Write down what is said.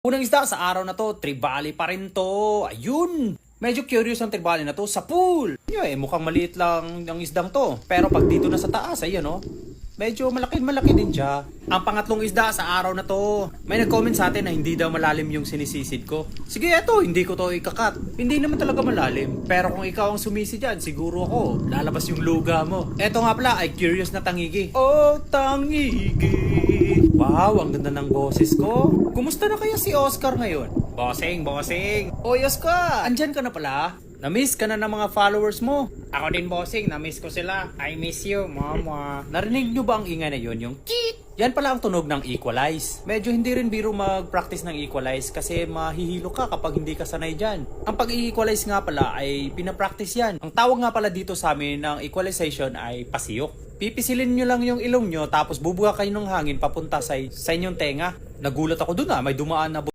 Unang isda sa araw na to, tribali pa rin to. Ayun! Medyo curious ang tribali na to sa pool. Mukhang maliit lang ang isdang to. Pero pag dito na sa taas, ayun medyo malaki din siya. Ang pangatlong isda sa araw na to. May nag-comment sa atin na hindi daw malalim yung sinisisid ko. Sige, eto, hindi ko to ikakat. Hindi naman talaga malalim. Pero kung ikaw ang sumisi dyan, siguro ako, lalabas yung luga mo. Eto nga pala ay curious na tangigi. Oh, tangigi! Wow, ang ganda ng boses ko. Kumusta na kaya si Oscar ngayon? Bossing! Oy, Oscar! Andyan ka na pala? Na-miss ka na ng mga followers mo. Ako din, bossing. Na-miss ko sila. I miss you, mama. Narinig nyo ba ang ingay na yun? Yung cheat! Yan pala ang tunog ng equalize. Medyo hindi rin biro mag-practice ng equalize kasi mahihilo ka kapag hindi ka sanay dyan. Ang pag-equalize nga pala ay pinapractice yan. Ang tawag nga pala dito sa amin ng equalization ay pasiyok. Pipisilin nyo lang yung ilong nyo tapos bubuga kayo ng hangin papunta sa inyong tenga. Nagulat ako dun may dumaan na